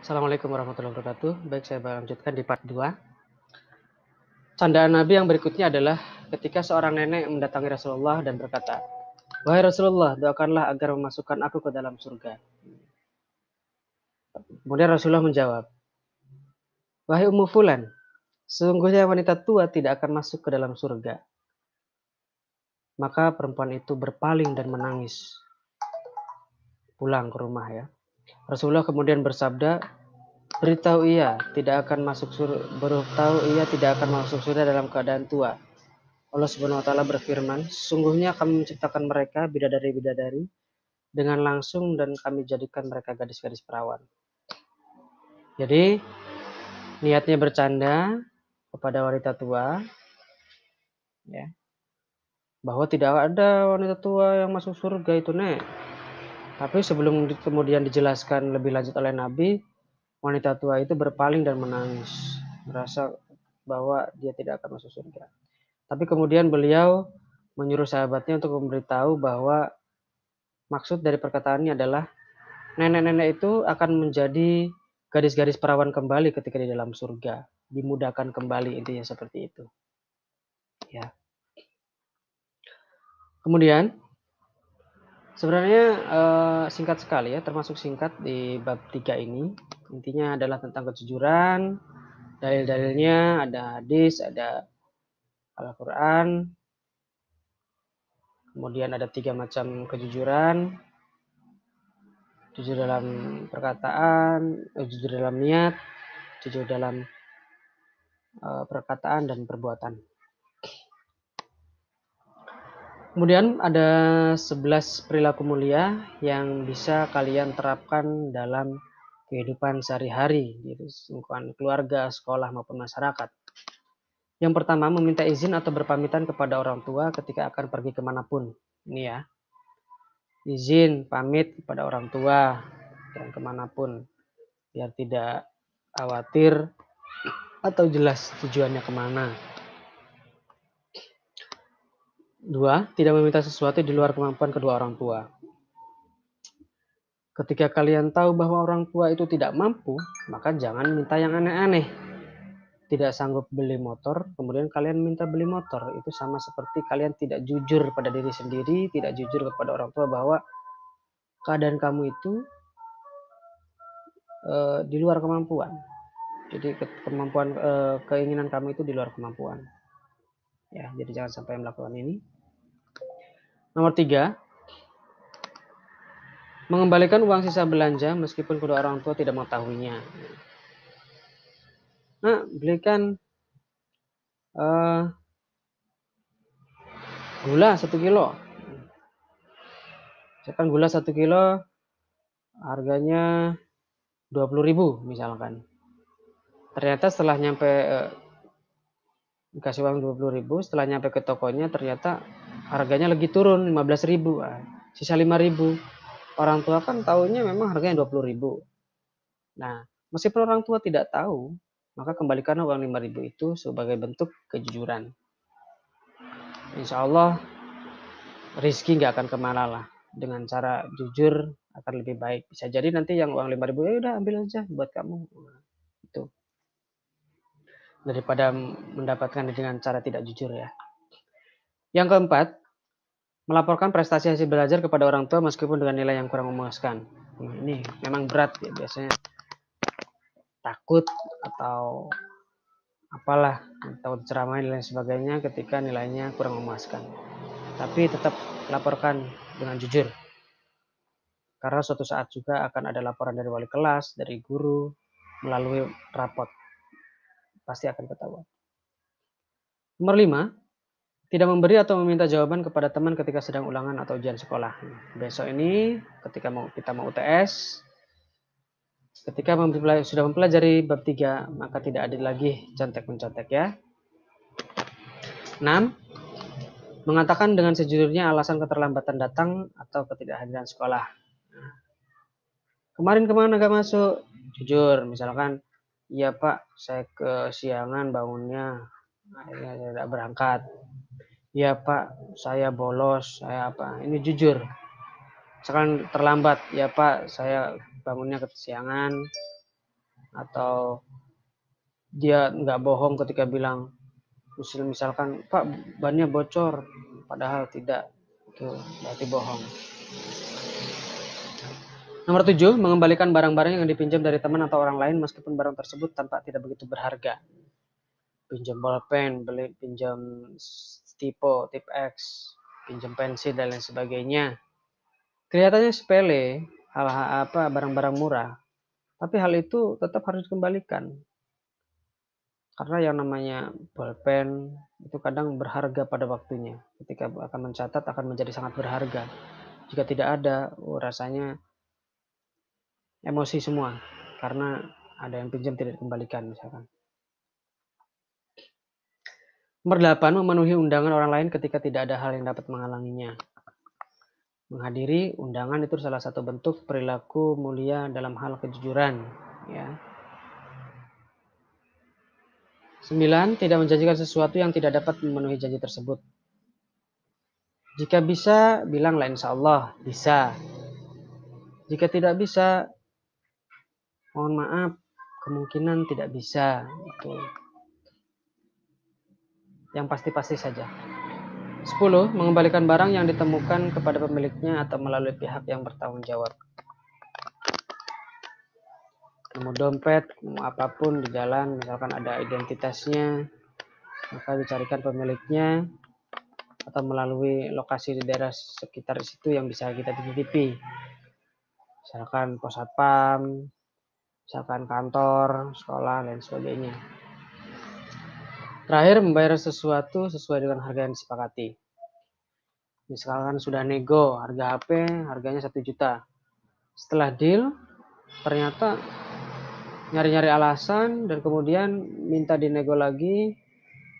Assalamualaikum warahmatullahi wabarakatuh. Baik, saya lanjutkan di part 2. Candaan Nabi yang berikutnya adalah ketika seorang nenek mendatangi Rasulullah dan berkata, "Wahai Rasulullah, doakanlah agar memasukkan aku ke dalam surga." Kemudian Rasulullah menjawab, "Wahai Ummu Fulan, sesungguhnya wanita tua tidak akan masuk ke dalam surga." Maka perempuan itu berpaling dan menangis pulang ke rumah ya. Rasulullah kemudian bersabda, beritahu ia tidak akan masuk surga dalam keadaan tua. Allah Subhanahu wa taala berfirman, "Sesungguhnya kami menciptakan mereka bidadari-bidadari dengan langsung dan kami jadikan mereka gadis-gadis perawan." Jadi, niatnya bercanda kepada wanita tua ya, bahwa tidak ada wanita tua yang masuk surga itu, Nek. Tapi sebelum kemudian dijelaskan lebih lanjut oleh Nabi, wanita tua itu berpaling dan menangis, merasa bahwa dia tidak akan masuk surga. Tapi kemudian beliau menyuruh sahabatnya untuk memberitahu bahwa maksud dari perkataannya adalah nenek-nenek itu akan menjadi gadis-gadis perawan kembali ketika di dalam surga, dimudahkan kembali, intinya seperti itu. Ya. Kemudian sebenarnya singkat sekali ya, termasuk singkat di bab 3 ini. Intinya adalah tentang kejujuran, dalil-dalilnya ada hadis, ada Al-Quran, kemudian ada 3 macam kejujuran, jujur dalam perkataan, jujur dalam niat, jujur dalam perkataan dan perbuatan. Kemudian ada 11 perilaku mulia yang bisa kalian terapkan dalam kehidupan sehari-hari di lingkungan keluarga, sekolah maupun masyarakat. Yang pertama, meminta izin atau berpamitan kepada orang tua ketika akan pergi kemanapun. Ini ya, izin, pamit kepada orang tua dan kemanapun, biar tidak khawatir atau jelas tujuannya kemana. 2. Tidak meminta sesuatu di luar kemampuan kedua orang tua. Ketika kalian tahu bahwa orang tua itu tidak mampu, maka jangan minta yang aneh-aneh. Tidak sanggup beli motor, kemudian kalian minta beli motor. Itu sama seperti kalian tidak jujur pada diri sendiri, tidak jujur kepada orang tua bahwa keadaan kamu itu di luar kemampuan. Jadi keinginan kamu itu di luar kemampuan. Ya, jadi jangan sampai melakukan ini. Nomor 3, mengembalikan uang sisa belanja meskipun kedua orang tua tidak mengetahuinya. Nah, belikan gula 1 kilo. Misalkan gula 1 kilo harganya 20.000 misalkan. Ternyata setelah nyampe dikasih uang 20.000, setelah nyampe ke tokonya ternyata harganya lagi turun 15.000. Sisa 5.000. Orang tua kan tahunya memang harganya 20.000. Nah, meskipun orang tua tidak tahu, maka kembalikan uang 5.000 itu sebagai bentuk kejujuran. Insya Allah rezeki nggak akan kemana lah. Dengan cara jujur akan lebih baik. Bisa jadi nanti yang uang 5.000 ya udah ambil aja buat kamu. Itu. Daripada mendapatkan dengan cara tidak jujur ya. Yang keempat, melaporkan prestasi hasil belajar kepada orang tua meskipun dengan nilai yang kurang memuaskan. Ini memang berat ya, biasanya takut atau apalah, atau ceramah dan lain sebagainya ketika nilainya kurang memuaskan. Tapi tetap laporkan dengan jujur. Karena suatu saat juga akan ada laporan dari wali kelas, dari guru, melalui rapot. Pasti akan ketahuan. Nomor 5, tidak memberi atau meminta jawaban kepada teman ketika sedang ulangan atau ujian sekolah. Besok ini ketika kita mau UTS, ketika sudah mempelajari bab 3, maka tidak ada lagi contek-mencontek ya. 6, mengatakan dengan sejujurnya alasan keterlambatan datang atau ketidakhadiran sekolah. Kemarin kemana gak masuk? Jujur, misalkan, iya Pak, saya kesiangan bangunnya, akhirnya saya tidak berangkat. Iya Pak, saya bolos, saya apa? Ini jujur. Misalkan terlambat, ya Pak, saya bangunnya kesiangan, atau dia nggak bohong ketika bilang, misalkan Pak bannya bocor, padahal tidak, itu berarti bohong. Nomor 7, mengembalikan barang-barang yang dipinjam dari teman atau orang lain meskipun barang tersebut tampak tidak begitu berharga. Pinjam bolpen, pinjam tipo, tip X, pinjam pensil dan lain sebagainya. Kelihatannya sepele, barang-barang murah, tapi hal itu tetap harus dikembalikan. Karena yang namanya bolpen itu kadang berharga pada waktunya. Ketika akan mencatat akan menjadi sangat berharga. Jika tidak ada, rasanya emosi semua karena ada yang pinjam tidak dikembalikan misalkan. Nomor 8, memenuhi undangan orang lain ketika tidak ada hal yang dapat menghalanginya. Menghadiri undangan itu salah satu bentuk perilaku mulia dalam hal kejujuran, ya. 9, tidak menjanjikan sesuatu yang tidak dapat memenuhi janji tersebut. Jika bisa, bilanglah insya Allah bisa. Jika tidak bisa, mohon maaf, kemungkinan tidak bisa. Itu yang pasti-pasti saja. 10, mengembalikan barang yang ditemukan kepada pemiliknya atau melalui pihak yang bertanggung jawab. Nemu dompet, nemu apapun di jalan, misalkan ada identitasnya, maka dicarikan pemiliknya atau melalui lokasi di daerah sekitar situ yang bisa kita titipi. Misalkan pos satpam, misalkan kantor, sekolah, dan sebagainya. Terakhir, membayar sesuatu sesuai dengan harga yang disepakati. Misalkan sudah nego harga HP, harganya 1 juta. Setelah deal, ternyata nyari-nyari alasan dan kemudian minta dinego lagi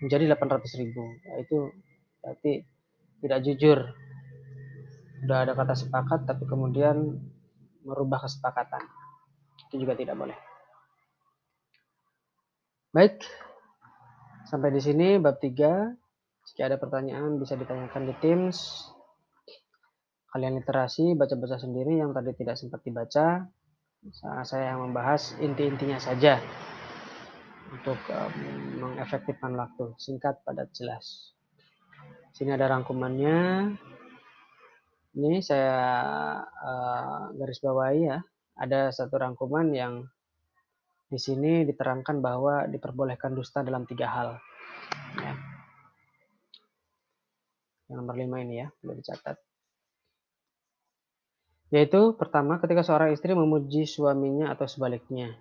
menjadi 800.000. Nah, itu berarti tidak jujur. Sudah ada kata sepakat tapi kemudian merubah kesepakatan. Itu juga tidak boleh. Baik, sampai di sini bab 3. Jika ada pertanyaan bisa ditanyakan di Teams. Kalian literasi, baca-baca sendiri yang tadi tidak sempat dibaca. Saya yang membahas inti-intinya saja untuk mengefektifkan waktu. Singkat, padat, jelas. Sini ada rangkumannya. Ini saya garis bawahi ya. Ada satu rangkuman yang di sini diterangkan bahwa diperbolehkan dusta dalam 3 hal. Ya. Yang nomor 5 ini ya, perlu dicatat. Yaitu pertama, ketika seorang istri memuji suaminya atau sebaliknya.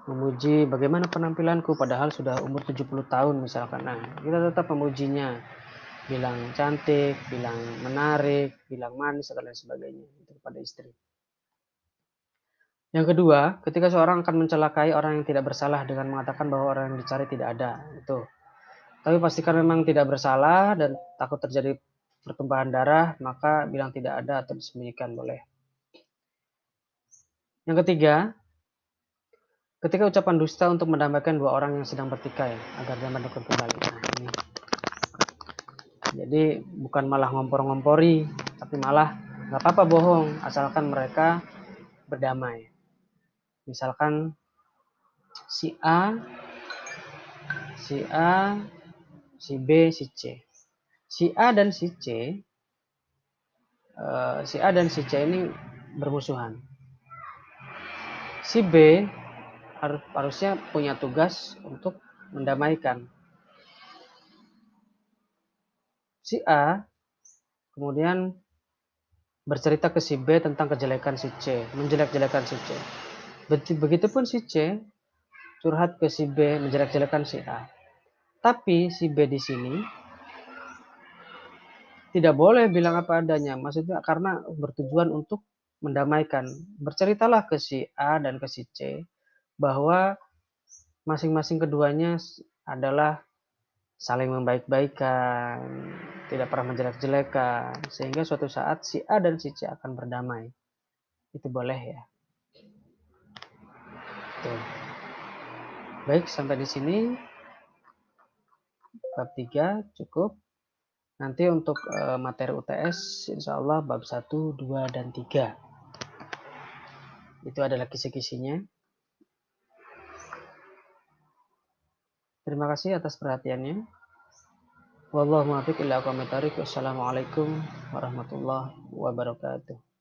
Memuji bagaimana penampilanku padahal sudah umur 70 tahun misalkan. Nah, kita tetap memujinya. Bilang cantik, bilang menarik, bilang manis, atau lain sebagainya. Itu kepada istri. Yang kedua, ketika seorang akan mencelakai orang yang tidak bersalah dengan mengatakan bahwa orang yang dicari tidak ada. Itu. Tapi pastikan memang tidak bersalah dan takut terjadi pertumpahan darah, maka bilang tidak ada atau disembunyikan boleh. Yang ketiga, ketika ucapan dusta untuk mendamaikan 2 orang yang sedang bertikai agar damai rukun kembali. Nah, ini. Jadi bukan malah ngompor-ngompori, tapi malah nggak apa-apa bohong asalkan mereka berdamai. Misalkan si A, si B, si C. Si A dan si C ini bermusuhan. Si B harusnya punya tugas untuk mendamaikan. Si A kemudian bercerita ke si B tentang kejelekan si C, menjelek-jelekan si C. Begitupun si C curhat ke si B, menjelek-jelekan si A. Tapi si B di sini tidak boleh bilang apa adanya, maksudnya karena bertujuan untuk mendamaikan. Berceritalah ke si A dan ke si C bahwa masing-masing keduanya adalah saling membaik-baikan, tidak pernah menjelek-jelekan, sehingga suatu saat si A dan si C akan berdamai. Itu boleh ya. Tuh. Baik, sampai di sini bab 3 cukup. Nanti untuk materi UTS insya Allah bab 1, 2, dan 3. Itu adalah kisi-kisinya. Terima kasih atas perhatiannya. Wallahu muwaffiq ila aqwamit thoriq. Wassalamualaikum warahmatullahi wabarakatuh.